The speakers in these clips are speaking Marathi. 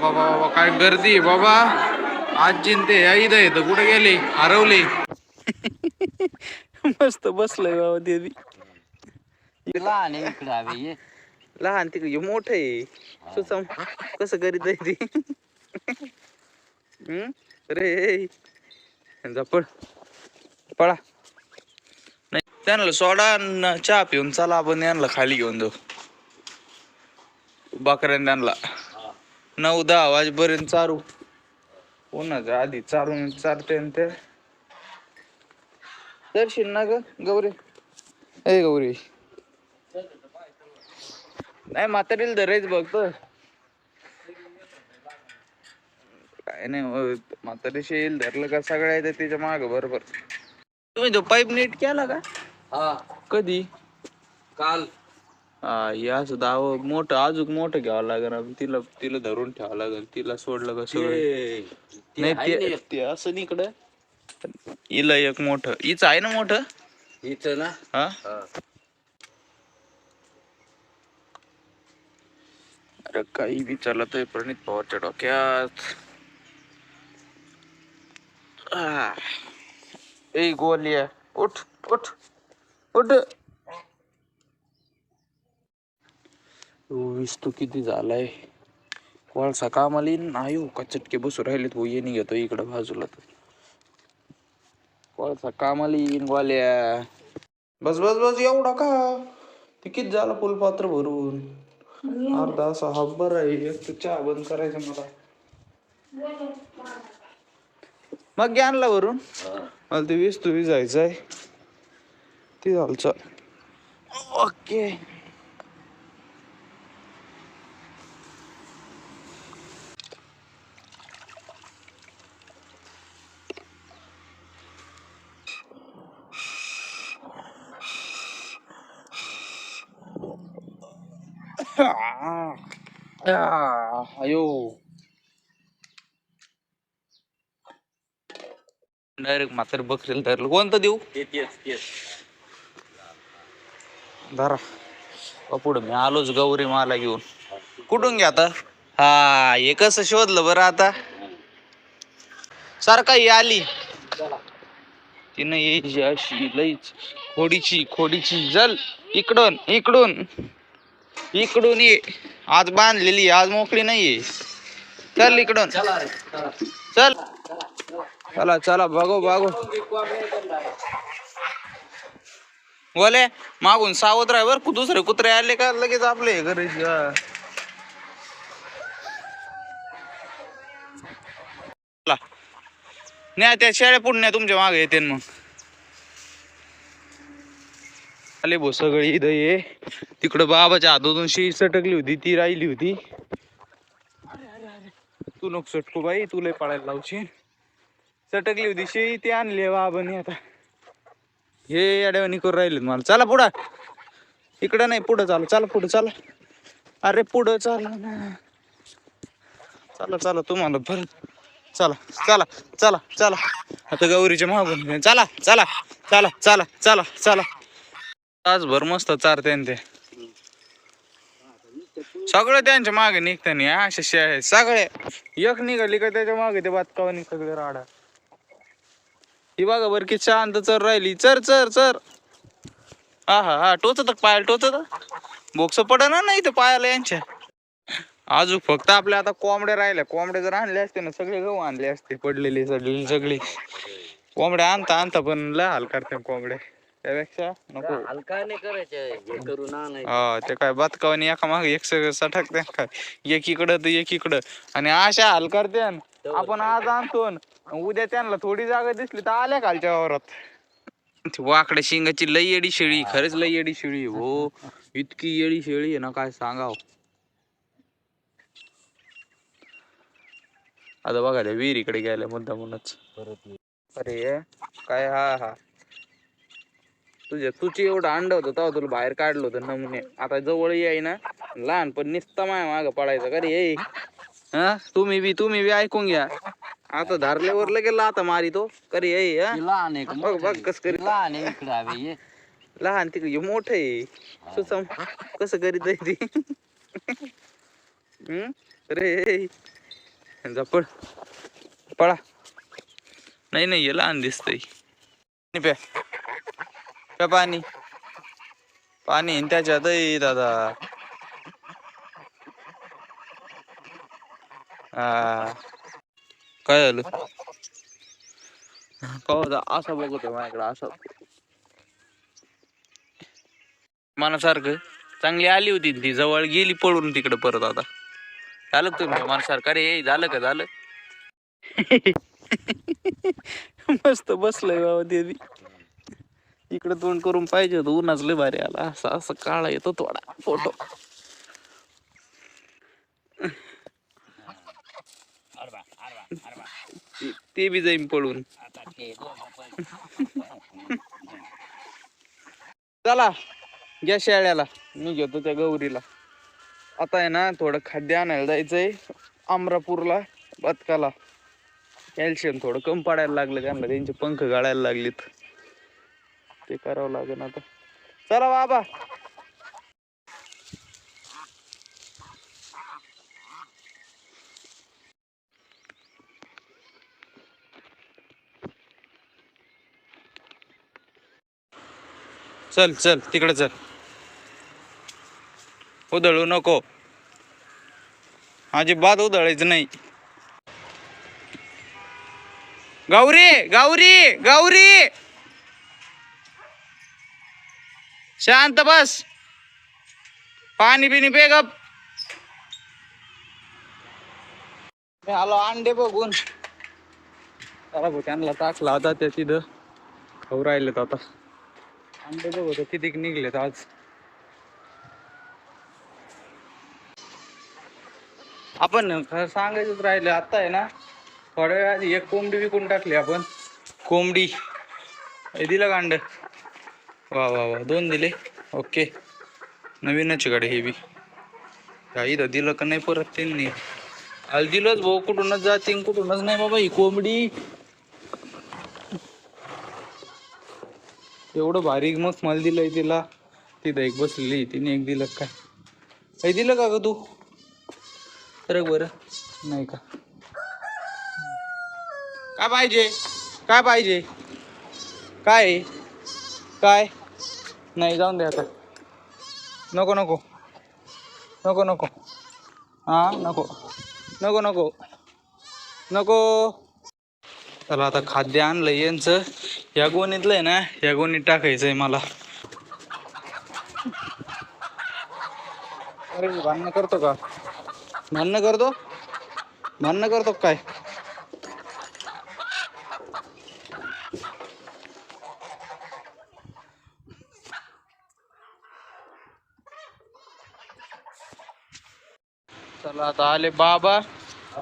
बाबा बाबा काय गर्दी आहे बाबा. आज चिंते इथं येतं कुठे गेले हरवले. मस्त बसलंय बाबा ते बी. लहान आहे इकडे हवे ये लहान तिकडे मोठ आहे. सुसम कसं करीत आहे ते. रे पळ पळा. नाही त्यांना सोडा न चहा पिऊन चला आपण यांना खाली घेऊन जाऊ. बकऱ्यान त्यांना 9-10 वाजेपर्यंत चारू. कोणाच्या आधी चारून चारते ते दर्शन ना ग गौरी. ए गौरी नाही म्हातारीला धरायच बघतो. काय नाही म्हातारीशी येईल धरलं का सगळ्या येते त्याच्या माग बरोबर. तुम्ही तो पाईप नीट केला का? हा कधी? काल. हा या दाव मोठं अजून मोठं घ्यावं लागेल. तिला तिला धरून ठेवावं लागेल. तिला सोडलं कसं नाही ते असं इकडं हिला एक मोठं हिच आहे ना मोठं इथं ना. हा अरे काही बी चालत आहे प्रणित पवारच्या डोक्यात. ए गोलिया उठ उठ उठ. वीस तो किती झालाय. कोळसा कामाला येईन नाही हो का चटके बसू राहिलेत हो. ये नाही घेतो इकडं बाजूला तर कोळसा कामाला येईन गोल्या. बस बस बस एवढा का ते किती झाला फुलपात्र भरून. अर्धा असा हब्बर आहे. एक तर चहा बंद करायचं मला. मग आणला वरून मला ते वीस तू जायचंय ते झालं. ओके अयो डायरेक्ट म्हातार बकरीला धरलं. कोणतं देऊ? धरा पुढं मी आलोच गौरी माला घेऊन. कुठून घ्या आता? हा हे कसं शोधलं बरं आता. सारखा ही आली तिनं यायची अशी लईच खोडीची जल इकडून इकडून इकडून ये. आज बांधलेली आज मोकळी नाहीये. चल इकडून चल. चला चला बघू बघू. बोले मागून सावध राहा बर. दुसरे कुत्रे आले का लगेच आपले घरी. नाही त्या शेळ्या पुढे तुमच्या मागे येते मग. आले भो सगळी इथं ये. तिकडं बाबाच्या हातातून शेळी सटकली होती ती राहिली होती. तू नको सटकू बाई तुला पळायला लावशी. सटकली होती शेळी ती आणली बाबाने. आता हे अडवणी करून राहिले मला. चला पुढं इकडं नाही पुढं चाल. चला पुढं चला. अरे पुढं चाला ना. चला चला तुम्हाला भर. चला चला चला चला आता गौरीच्या मागून चला चला चला चला चला चला. तासभर मस्त चारते ते सगळं त्यांच्या मागे निघतानी. अशा सगळे एक निघाली का त्याच्या मागे ते बातकावानी सगळे राडा. ही बघा बर की शांत चर राहिली. चर चर चर. हा हा हा टोचत पायाला टोचत बोक्स पड ना नाही तर पायाला यांच्या. अजून फक्त आपल्या आता कोंबड्या राहिल्या. कोंबड्या जर आणले असते ना सगळे गहू आणले असते पडलेले सडलेले सगळे. कोंबड्या आणता आणता पण लय हाल करते कोंबड्या. त्यापेक्षा नको हलका नाही करायचं करू ना. हा ते काय बतकावानी एका मागे एक सगळं सटकते काय एकीकडं तर एकीकडं. आणि अशा हाल करते. आपण आज आणतो उद्या त्यांना थोडी जागा दिसली तर आल्या खालच्या वावरात. वाकड्या शिंगाची लई येडी शेळी. खरंच लई येडी शेळी हो. इतकी येडी शेळी आहे ना काय सांगाव. आता बघा त्या विहिरीकडे गेल्या मुद्दा म्हणूनच. अरे काय हा हा तुझी एवढं अंड होतं तेव्हा तुला बाहेर काढलं होतं नमुने. आता जवळ याय ना लहानपण निसता माया मागं पडायचं का रे ये. हा तुम्ही बी ऐकून घ्या. आता धारल्यावर लगेच आता मारी तो करी ये. लहान आहे बघ बघ कस करी. लहान आहे इकडे हवे ये लहान तिकडे मोठ आहे. सुसम कसं करीत आहे ती. रे जा पळ पळा. नाही नाही हे लहान दिसतंय. प्या प्या पाणी पाणी त्याच्यात दादा. हा काय झालं का असं बघतोय माझ्याकडे असं मनासारखं. चांगली आली होती ती जवळ गेली पळून तिकडे परत. आता झालं का तुम्ही मनासारखं? अरे झालं का झालं. मस्त बसलंय बाबा ते बी. इकडे तोंड करून पाहिजे होतं उन्हाच लय भारी आला. असं असं काळा येतो थोडा फोटो. ते बी जाईन पळून. चला घ्या शेळ्याला. मी घेतो त्या गौरीला. आता आहे ना थोडं खाद्य आणायला जायचंय अमरापूरला. बदकाला कॅल्शियम थोडं कमी पडायला लागलं त्यांना. त्यांचे पंख गाळायला लागलेत. ते करावं लागेल आता. चला बाबा. चल चल तिकडे चल. उधळू नको अजिबात उधळायचं नाही. गौरी गौरी गौरी शांत बस. पाणी बिनी पे गप. मी आलो अंडे बघून. चला भाऊ त्यांना टाकला होता त्या तिथं खाऊ राहिलेत आता. अंडे बघतो किती निघलेत आज. आपण सांगायचंच राहिलं. आता आहे ना थोड्या वेळ आधी एक कोंबडी विकून टाकली आपण. कोंबडी दिलं का अंड? वा वा वा 2 दिले. ओके नवीनच गाडी हे बी. इथं दिलं का नाही परत त्यांनी. आज दिलंच भाऊ. कुठूनच जाते कुठूनच नाही बाबा ही कोंबडी. एवढं भारी मग मला दिलंय तिला. तिथं एक बसलेली तिने एक दिलं. काय काही दिलं का ग तू? तर बरं नाही का? काय पाहिजे काय पाहिजे काय काय? नाही जाऊन दे आता. नको नको नको नको. हा नको नको नको नको. चला आता खाद्य आणलं यांचं. या गोणीतलं आहे ना या गोणीत टाकायचंय मला. अरे भांडणं करतो का? भांडणं करतो भांडणं करतो काय? चला आता आले बाबा.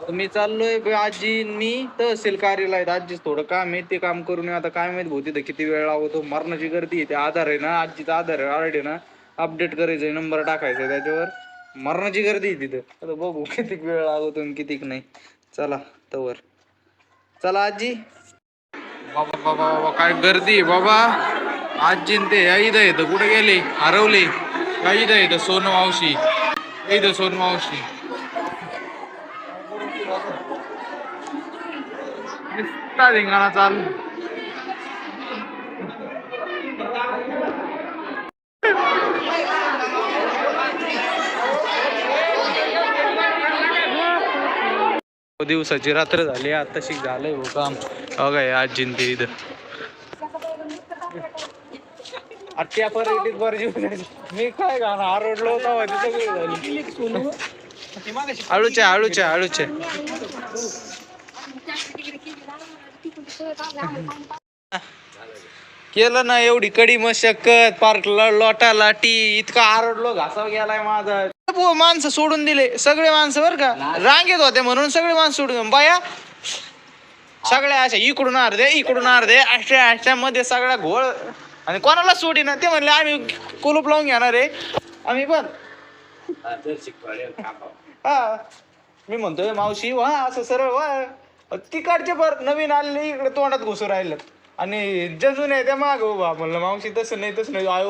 मी चाललोय आजी मी तहसील कार्यालयात. आजीच थोडं काम आहे ते काम करून आता. काय माहित भाऊ तिथं किती वेळ लागतो. मरणाची गर्दी आहे. ते आधार आहे ना आजीचा आधार आहे ऑलरेडी ना अपडेट करायचंय. नंबर टाकायचा त्याच्यावर. मरणाची गर्दी आहे तिथं. आता बघू किती वेळ लागतो आणि कितीक नाही. चला तवर. चला आजी. बाबा बाबा बाबा काय गर्दी आहे बाबा. आजी ते इथं येतं कुठे गेले हरवले. इथं येतं सोनू मावशी. इथं सोनू मावशी. धिंगाणा चालू. दिवसाची रात्र झाली. आताशी झालंय हो काम. बघा आजीन ते इथं. त्या पर्यटक बर जीव मी काय गाणं आरडलो होता तिथं. आळूच्या आळूच्या आळूच्या. केलं ना एवढी कडी मशक्कत. पार्क लोटा लाटी इतका आरडलो घासाव गेलाय माझा. माणसं सोडून दिले सगळे माणसं बर का. रांगेत होते म्हणून सगळे माणसं सोडून. बाया सगळ्या अशा इकडून अर्धे अशा मध्ये सगळा घोळ. आणि कोणाला सोडी ना. ते म्हणले आम्ही कुलूप लावून घेणार आहे आम्ही पण. हा मी म्हणतोय मावशी वा असं सरळ वा. तिकडचे पर नवीन आलेले इकडे तोंडात घुसू राहिलं. आणि जजून आहे त्या माग उभा. म्हणलं मावशी तसं नाही तसं नाही.